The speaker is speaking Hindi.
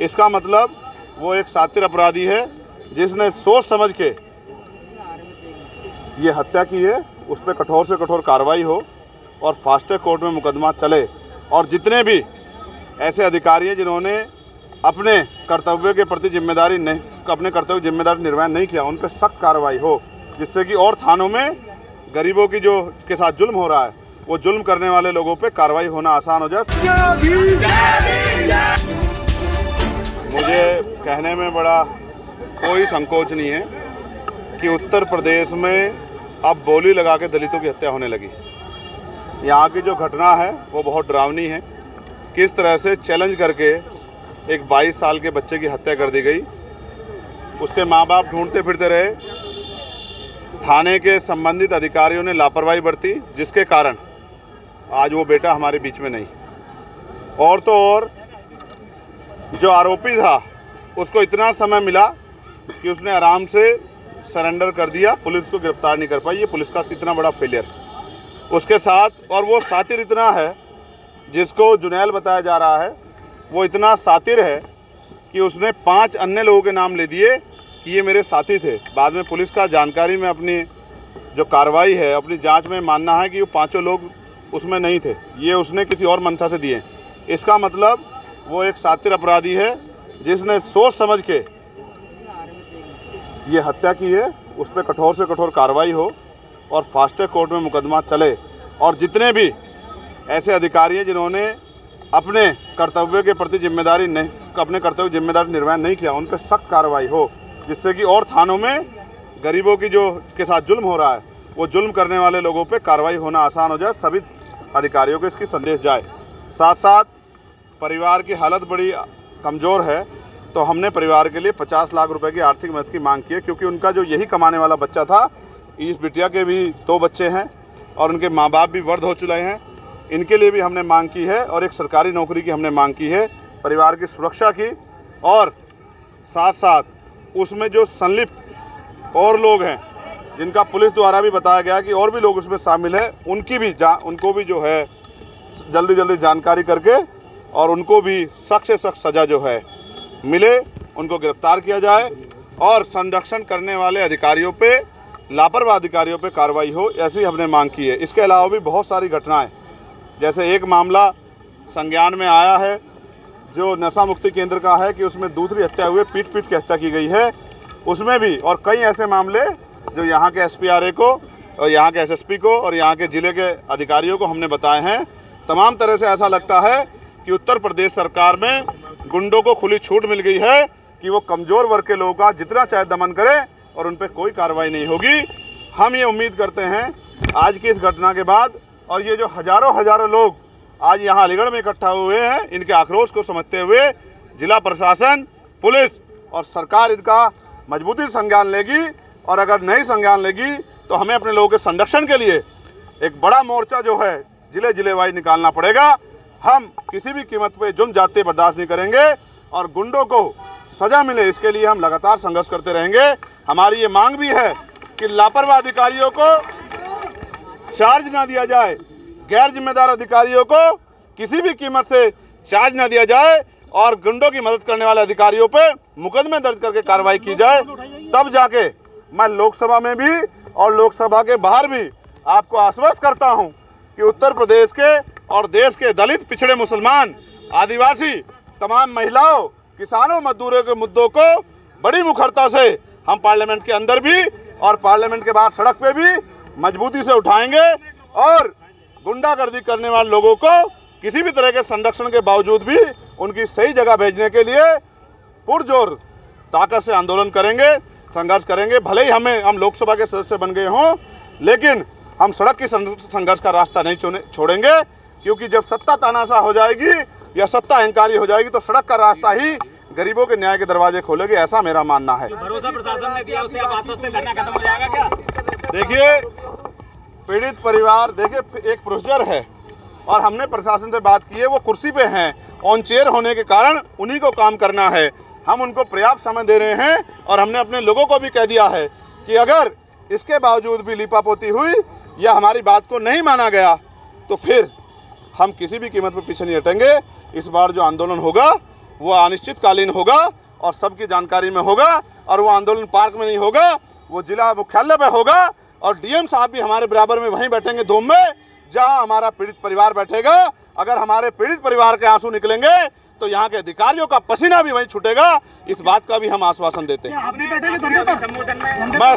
इसका मतलब वो एक शातिर अपराधी है जिसने सोच समझ के ये हत्या की है। उस पर कठोर से कठोर कार्रवाई हो और फास्ट ट्रैक कोर्ट में मुकदमा चले और जितने भी ऐसे अधिकारी हैं जिन्होंने अपने कर्तव्य के प्रति अपने कर्तव्य जिम्मेदारी निर्वहन नहीं किया, उन पर सख्त कार्रवाई हो, जिससे कि और थानों में गरीबों की जो के साथ जुल्म हो रहा है वो जुल्म करने वाले लोगों पे कार्रवाई होना आसान हो जाए। मुझे कहने में बड़ा कोई संकोच नहीं है कि उत्तर प्रदेश में अब बोली लगा के दलितों की हत्या होने लगी। यहाँ की जो घटना है वो बहुत डरावनी है। किस तरह से चैलेंज करके एक 22 साल के बच्चे की हत्या कर दी गई। उसके माँ बाप ढूंढते फिरते रहे, थाने के संबंधित अधिकारियों ने लापरवाही बरती, जिसके कारण आज वो बेटा हमारे बीच में नहीं। और तो और जो आरोपी था उसको इतना समय मिला कि उसने आराम से सरेंडर कर दिया, पुलिस को गिरफ्तार नहीं कर पाई। ये पुलिस का इतना बड़ा फेलियर उसके साथ। और वो सातिर इतना है, जिसको जुनैल बताया जा रहा है, वो इतना सातिर है कि उसने 5 अन्य लोगों के नाम ले दिए कि ये मेरे साथी थे। बाद में पुलिस का जानकारी में अपनी जो कार्रवाई है, अपनी जांच में मानना है कि वो 5 लोग उसमें नहीं थे, ये उसने किसी और मंशा से दिए। इसका मतलब वो एक सातिर अपराधी है जिसने सोच समझ के ये हत्या की है। उस पर कठोर से कठोर कार्रवाई हो और फास्ट ट्रैक कोर्ट में मुकदमा चले और जितने भी ऐसे अधिकारी हैं जिन्होंने अपने कर्तव्य के प्रति अपने कर्तव्य जिम्मेदारी निर्वहन नहीं किया, उन पर सख्त कार्रवाई हो, जिससे कि और थानों में गरीबों की जो के साथ जुल्म हो रहा है वो जुल्म करने वाले लोगों पे कार्रवाई होना आसान हो जाए। सभी अधिकारियों को इसकी संदेश जाए। साथ साथ परिवार की हालत बड़ी कमज़ोर है, तो हमने परिवार के लिए 50 लाख रुपए की आर्थिक मदद की मांग की है, क्योंकि उनका जो यही कमाने वाला बच्चा था, इस बिटिया के भी 2 बच्चे हैं और उनके माँ बाप भी वृद्ध हो चुके हैं। इनके लिए भी हमने मांग की है और एक सरकारी नौकरी की हमने मांग की है, परिवार की सुरक्षा की। और साथ साथ उसमें जो संलिप्त और लोग हैं, जिनका पुलिस द्वारा भी बताया गया कि और भी लोग उसमें शामिल हैं, उनको भी जो है जल्दी जल्दी जानकारी करके और उनको भी सख्त से सख्त सज़ा जो है मिले, उनको गिरफ्तार किया जाए और संरक्षण करने वाले अधिकारियों पे, लापरवाह अधिकारियों पे कार्रवाई हो, ऐसी हमने मांग की है। इसके अलावा भी बहुत सारी घटनाएं, जैसे एक मामला संज्ञान में आया है जो नशा मुक्ति केंद्र का है कि उसमें दूसरी हत्या हुई, पीट के हत्या की गई है, उसमें भी। और कई ऐसे मामले जो यहाँ के SPRA को और यहाँ के SSP को और यहाँ के ज़िले के अधिकारियों को हमने बताए हैं। तमाम तरह से ऐसा लगता है कि उत्तर प्रदेश सरकार में गुंडों को खुली छूट मिल गई है कि वो कमज़ोर वर्ग के लोगों का जितना चाहे दमन करें और उन पर कोई कार्रवाई नहीं होगी। हम ये उम्मीद करते हैं आज की इस घटना के बाद, और ये जो हज़ारों लोग आज यहाँ अलीगढ़ में इकट्ठा हुए हैं, इनके आक्रोश को समझते हुए जिला प्रशासन, पुलिस और सरकार इनका मजबूती से संज्ञान लेगी। और अगर नहीं संज्ञान लेगी तो हमें अपने लोगों के संरक्षण के लिए एक बड़ा मोर्चा जो है जिले वाइज निकालना पड़ेगा। हम किसी भी कीमत पे जुल्म जाते बर्दाश्त नहीं करेंगे और गुंडों को सज़ा मिले, इसके लिए हम लगातार संघर्ष करते रहेंगे। हमारी ये मांग भी है कि लापरवाह अधिकारियों को चार्ज ना दिया जाए, गैर जिम्मेदार अधिकारियों को किसी भी कीमत से चार्ज ना दिया जाए और गुंडों की मदद करने वाले अधिकारियों पे मुकदमे दर्ज करके कार्रवाई की जाए। तब जाके मैं लोकसभा में भी और लोकसभा के बाहर भी आपको आश्वस्त करता हूं कि उत्तर प्रदेश के और देश के दलित, पिछड़े, मुसलमान, आदिवासी, तमाम महिलाओं, किसानों, मजदूरों के मुद्दों को बड़ी मुखरता से हम पार्लियामेंट के अंदर भी और पार्लियामेंट के बाहर सड़क पे भी मजबूती से उठाएंगे और गुंडागर्दी करने वाले लोगों को किसी भी तरह के संरक्षण के बावजूद भी उनकी सही जगह भेजने के लिए पुरजोर ताकत से आंदोलन करेंगे, संघर्ष करेंगे। भले ही हम लोकसभा के सदस्य बन गए हों, लेकिन हम सड़क की संघर्ष का रास्ता नहीं छोड़ेंगे, क्योंकि जब सत्ता तानाशाह हो जाएगी या सत्ता अहंकारी हो जाएगी तो सड़क का रास्ता ही गरीबों के न्याय के दरवाजे खोलेगी, ऐसा मेरा मानना है। भरोसा प्रशासन ने दिया, उसे आप आश्वस्त हैं धरना खत्म हो जाएगा क्या? देखिए, पीड़ित परिवार, देखिए एक प्रोसीजर है और हमने प्रशासन से बात की है, वो कुर्सी पे हैं, ऑन चेयर होने के कारण उन्हीं को काम करना है। हम उनको पर्याप्त समय दे रहे हैं और हमने अपने लोगों को भी कह दिया है कि अगर इसके बावजूद भी लीपापोती हुई या हमारी बात को नहीं माना गया तो फिर हम किसी भी कीमत पर पीछे नहीं हटेंगे। इस बार जो आंदोलन होगा वो अनिश्चितकालीन होगा और सबकी जानकारी में होगा, और वो आंदोलन पार्क में नहीं होगा, वो जिला मुख्यालय पे होगा। और डीएम साहब भी हमारे बराबर में वहीं बैठेंगे धूम में, जहां हमारा पीड़ित परिवार बैठेगा। अगर हमारे पीड़ित परिवार के आंसू निकलेंगे तो यहाँ के अधिकारियों का पसीना भी वहीं छूटेगा। इस बात का भी हम आश्वासन देते हैं। संबोधन में मैं